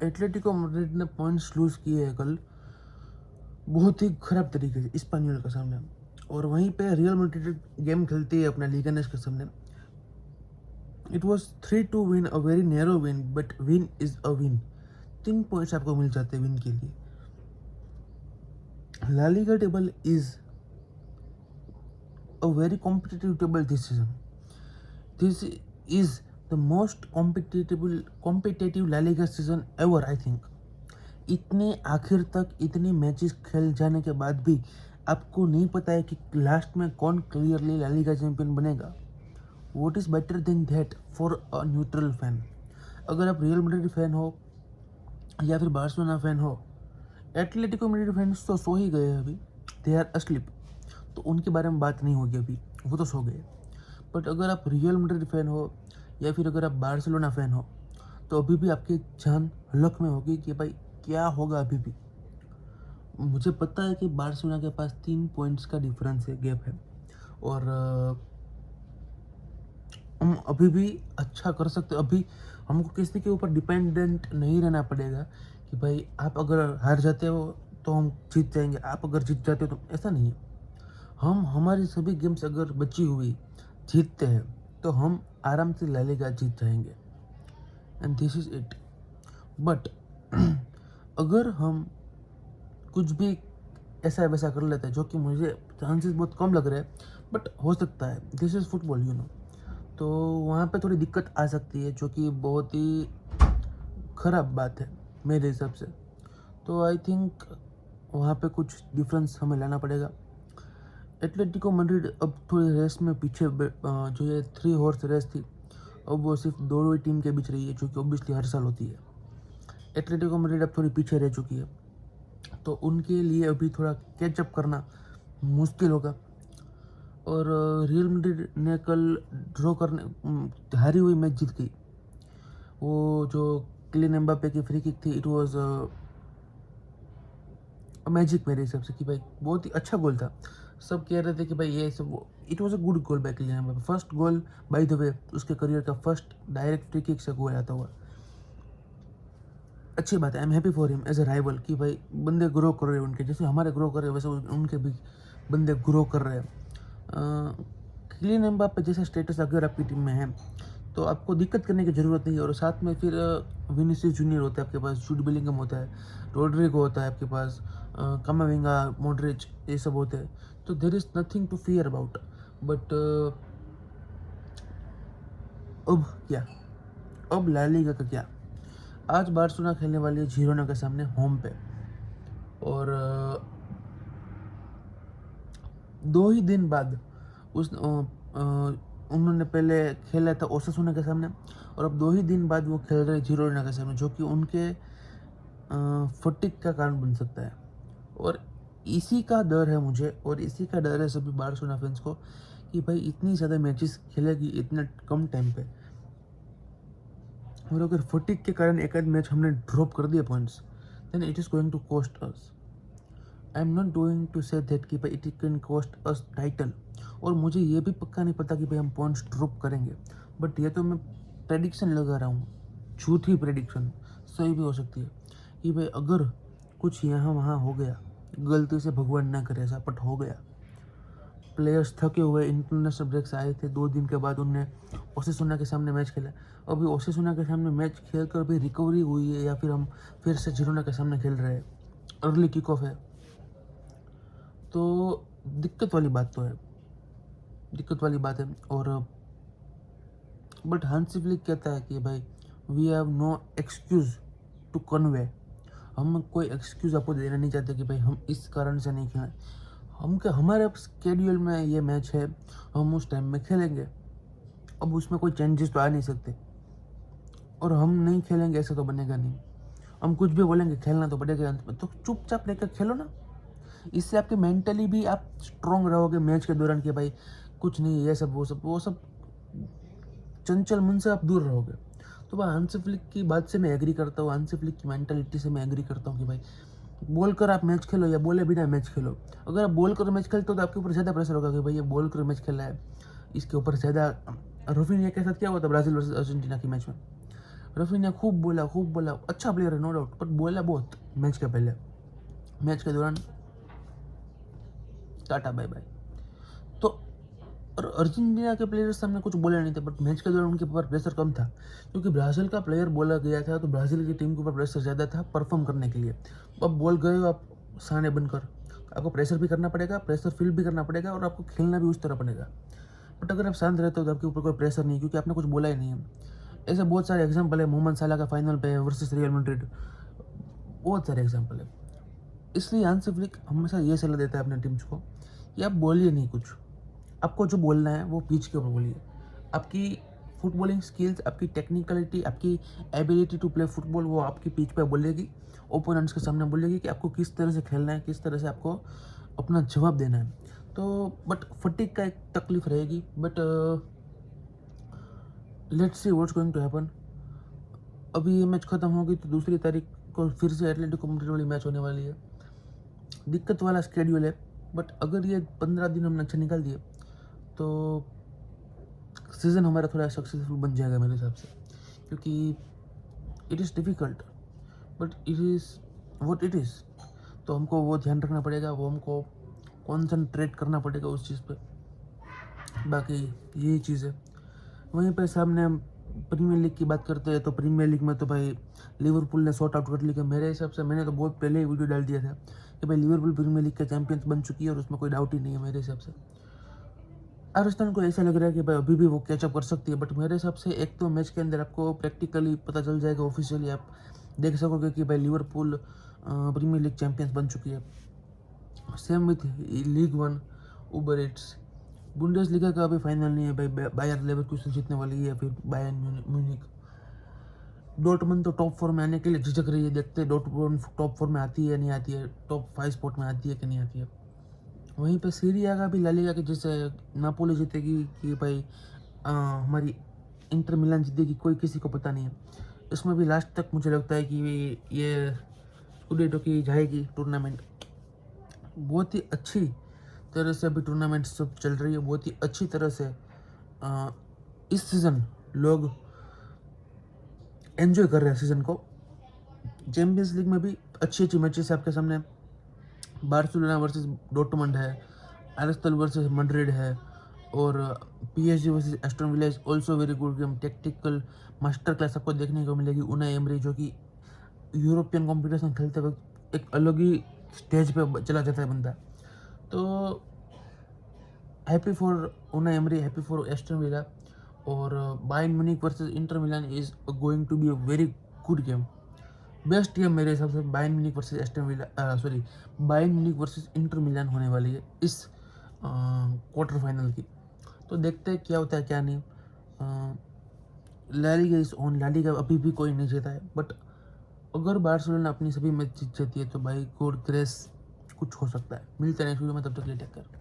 Atletico Madrid ने points loose किए हैं कल बहुत ही खराब तरीके से स्पेनियल के सामने, और वहीं पे रियल मैड्रिड गेम खेलती है अपना लीगानेस के सामने। It was 3-2 win, a very narrow win, but win is a win. 3 points आपको मिल जाते हैं विन के लिए। La Liga table is a very competitive table this season. This is the most competitive La Liga season ever I think. इतने आखिर तक इतनी मैचेस खेल जाने के बाद भी आपको नहीं पता है कि लास्ट में कौन क्लियरली ला लीगा चैंपियन बनेगा। What is better than that for a neutral fan. अगर आप रियल मैड्रिड फैन हो या फिर बार्सिलोना फैन हो, एटलेटिको मैड्रिड फैंस तो सो ही गए हैं अभी, दे आर अस्लीप, तो उनके बारे में बात नहीं होगी अभी, वो तो सो गए। बट अगर आप रियल मैड्रिड फैन हो या फिर अगर आप बार्सिलोना फैन हो, तो अभी भी आपकी जान हलक में होगी कि भाई क्या होगा अभी भी। मुझे पता है कि बार्सिलोना के पास 3 पॉइंट्स का डिफरेंस है, गैप है, और हम अभी भी अच्छा कर सकते। अभी हमको किसी के ऊपर डिपेंडेंट नहीं रहना पड़ेगा कि भाई आप अगर हार जाते हो तो हम जीत जाएंगे, आप अगर जीत जाते हो तो, ऐसा नहीं है। हम हमारी सभी गेम्स अगर बची हुई जीतते हैं तो हम आराम से ला लीगा जीत जाएंगे, and this is it. But अगर हम कुछ भी ऐसा वैसा कर लेते हैं, जो कि मुझे चांसेस बहुत कम लग रहे हैं, बट हो सकता है, this is football you know, तो वहाँ पे थोड़ी दिक्कत आ सकती है, जो कि बहुत ही ख़राब बात है मेरे हिसाब से। तो आई थिंक वहाँ पे कुछ डिफरेंस हमें लाना पड़ेगा। एटलेटिको मैड्रिड अब थोड़ी रेस में पीछे जो ये 3 हॉर्स रेस थी, अब वो सिर्फ 2 ही टीम के बीच रही है, जो कि ऑब्वियसली हर साल होती है। एटलेटिको मैड्रिड अब थोड़ी पीछे रह चुकी है, तो उनके लिए अभी थोड़ा कैचअप करना मुश्किल होगा। और रियल मैड्रिड ने कल ड्रॉ करने हारी हुई मैच जीत गई। वो जो किलियन एम्बापे की फ्री किक थी, इट वाज मैजिक मेरे हिसाब से, कि भाई बहुत ही अच्छा गोल था। सब कह रहे थे कि भाई ये सब, it was a good goal by Kylian Mbappe, first goal by the way, उसके करियर का फर्स्ट डायरेक्ट फ्री किक से गोल आता हुआ। अच्छी बात है, I am happy for him as a rival, कि भाई बंदे ग्रो कर रहे हैं उनके, जैसे हमारे ग्रो कर रहे हैं वैसे उनके भी बंदे ग्रो कर रहे हैं। किलियन एम्बापे जैसा स्टेटस अगर आपकी टीम में है तो आपको दिक्कत करने की ज़रूरत नहीं है। और साथ में फिर विनीसियस जूनियर होता है आपके पास, जूड बेलिंगम होता है, रोड्रिगो होता है आपके पास, कामाविंगा, मॉड्रिच, ये सब होते हैं, तो there is nothing to fear about. But अब क्या, अब ला लीगा का क्या। आज बार्सिलोना खेलने वाली है जिरोना के सामने होम पे, और 2 ही दिन बाद उन्होंने पहले खेला था ओसासुना के सामने, और अब 2 ही दिन बाद वो खेल रहे जिरोना के सामने, जो कि उनके फटीग का कारण बन सकता है। और इसी का डर है मुझे, और इसी का डर है सभी बार्सिलोना फैंस को, कि भाई इतनी ज़्यादा मैचेस खेलेगी इतने कम टाइम पे, और अगर फटीग के कारण एक आध मैच हमने ड्रॉप कर दिया points, then it is going to cost us. I am not going to say that कि भाई it can cost us title, और मुझे ये भी पक्का नहीं पता कि भाई हम पॉइंट्स ड्रॉप करेंगे, बट ये तो मैं प्रेडिक्शन लगा रहा हूँ, झूठी प्रेडिक्शन, सही भी हो सकती है कि भाई अगर कुछ यहाँ वहाँ हो गया, गलती से भगवान ना करे ऐसा, बट हो गया, प्लेयर्स थके हुए, इंटरनेशनल ब्रेक से आए थे, 2 दिन के बाद उनने ओसेसुना के सामने मैच खेला, अभी ओसेसुना के सामने मैच खेल कर भी रिकवरी हुई है, या फिर हम फिर से जिरोना के सामने खेल रहे हैं, अर्ली किक ऑफ है, तो दिक्कत वाली बात तो है, दिक्कत वाली बात है। और बट हांसी फ्लिक कहता है कि भाई we have no excuse to convey, हम कोई एक्सक्यूज़ आपको देना नहीं चाहते कि भाई हम इस कारण से नहीं खेलें, हम क्या, हमारे स्केड्यूल में ये मैच है, हम उस टाइम में खेलेंगे, अब उसमें कोई चेंजेस तो आ नहीं सकते, और हम नहीं खेलेंगे ऐसा तो बनेगा नहीं, हम कुछ भी बोलेंगे खेलना तो पड़ेगा अंत में, तो चुपचाप लेकर खेलो ना। इससे आपके मेंटली भी आप स्ट्रॉन्ग रहोगे मैच के दौरान, कि भाई कुछ नहीं, ये सब वो सब चंचल मन से आप दूर रहोगे। तो भाई हांसी फ्लिक की बात से मैं एग्री करता हूँ, हांसी फ्लिक की मेंटालिटी से मैं एग्री करता हूँ कि भाई बोल कर आप मैच खेलो या बोले बिना मैच खेलो। अगर आप बोल कर मैच खेलते हो तो आपके ऊपर ज़्यादा प्रेशर होगा कि भाई ये बोल कर मैच खेला है, इसके ऊपर ज़्यादा। रफीनिया के साथ क्या हुआ था ब्राज़ील वर्सेस अर्जेंटीना की मैच में, रफीना खूब बोला, अच्छा प्लेयर है नो डाउट, बट बोला बहुत मैच के पहले, मैच के दौरान टाटा बाय बाय। तो और अर्जेंटीना के प्लेयर्स सामने कुछ बोले नहीं थे, बट मैच के दौरान उनके ऊपर प्रेशर कम था, क्योंकि ब्राज़ील का प्लेयर बोला गया था, तो ब्राज़ील की टीम के ऊपर प्रेशर ज़्यादा था परफॉर्म करने के लिए। अब बोल गए हो आप साने बनकर, आपको प्रेशर भी करना पड़ेगा, प्रेशर फील भी करना पड़ेगा, और आपको खेलना भी उस तरह पड़ेगा। बट अगर आप शांत रहते हो तो आपके ऊपर कोई प्रेशर नहीं, क्योंकि आपने कुछ बोला ही नहीं है। ऐसे बहुत सारे एग्जाम्पल है, मोहम्मद साला का फाइनल पे वर्सेस रियल मैड्रिड, बहुत सारे एग्जाम्पल है। इसलिए हांसी फ्लिक हमेशा ये सलाह देता है अपने टीम्स को कि आप बोलिए नहीं कुछ, आपको जो बोलना है वो पिच के ऊपर बोलिए। आपकी फुटबॉलिंग स्किल्स, आपकी टेक्निकलिटी, आपकी एबिलिटी टू प्ले फुटबॉल वो आपकी पिच पे बोलेगी, ओपोनेंट्स के सामने बोलेगी कि आपको किस तरह से खेलना है, किस तरह से आपको अपना जवाब देना है। तो बट फटीक का एक तकलीफ रहेगी, but let's see what's going to happen. अभी ये मैच खत्म होगी तो 2 तारीख को फिर से एटलेटिको मैड्रिड वाली मैच होने वाली है। दिक्कत वाला स्केड्यूल है, बट अगर ये 15 दिन हमने अच्छा निकाल दिए तो सीज़न हमारा थोड़ा सक्सेसफुल बन जाएगा मेरे हिसाब से, क्योंकि it is difficult but it is what it is. तो हमको वो ध्यान रखना पड़ेगा, वो हमको कॉन्सनट्रेट करना पड़ेगा उस चीज़ पे। बाकी यही चीज़ है। वहीं पे सामने हम प्रीमियर लीग की बात करते हैं, तो प्रीमियर लीग में तो भाई लिवरपूल ने सॉर्ट आउट कर लिया। मेरे हिसाब से मैंने तो बहुत पहले ही वीडियो डाल दिया था कि भाई लिवरपूल प्रीमियर लीग के चैंपियंस बन चुकी है, और उसमें कोई डाउट ही नहीं है मेरे हिसाब से। आर्सेनल को ऐसा लग रहा है कि भाई अभी भी वो कैचअप कर सकती है, बट मेरे हिसाब से एक तो मैच के अंदर आपको प्रैक्टिकली पता चल जाएगा, ऑफिशियली आप देख सकोगे कि भाई लिवरपूल प्रीमियर लीग चैंपियंस बन चुकी है। Same with league one, Uber it's. Bundesliga का अभी फाइनल नहीं है भाई, बायर लेवरकुसेन जीतने वाली है, फिर बायर्न म्यूनिख। डॉर्टमुंड तो टॉप 4 में आने के लिए झिझक रही है, देखते हैं डॉर्टमुंड टॉप 4 में आती है नहीं आती है, टॉप 5 स्पॉट में आती है कि नहीं आती है। वहीं पे सीरिया का भी ला लीगा कि जैसे नापोली जीतेगी कि भाई हमारी इंटर मिलान जीतेगी, कोई किसी को पता नहीं है। इसमें भी लास्ट तक मुझे लगता है कि ये स्कूडेटो की जाएगी टूर्नामेंट। बहुत ही अच्छी तरह से अभी टूर्नामेंट सब चल रही है, बहुत ही अच्छी तरह से इस सीज़न लोग एंजॉय कर रहे हैं सीज़न को। चैम्पियंस लीग में भी अच्छी अच्छी मैचेस आपके सामने, बार्सिलोना वर्सेस डॉर्टमुंड है, आर्सेनल वर्सेस मैड्रिड है, और PSG versus Aston villa is also very good game. Tactical master class आपको देखने को मिलेगी। उनाई एमरी जो कि यूरोपियन कॉम्पिटिशन खेलते वक्त एक अलग ही स्टेज पे चला जाता है बंदा। तो happy for Unai Emery, happy for Aston Villa. और Bayern Munich versus Inter Milan is going to be a very good game. Best game मेरे हिसाब से Bayern Munich versus Aston Villa, sorry Bayern Munich versus Inter Milan होने वाली है इस quarter final की। तो देखते हैं क्या होता है क्या नहीं। La Liga is on, La Liga अभी भी कोई नहीं जीता है, बट अगर बार्सिलोना अपनी सभी मैच जीत जाती है तो भाई गॉड ग्रेस कुछ हो सकता है। मिलते हैं नेक्स्ट वीडियो में, तब तक के लिए टेक केयर।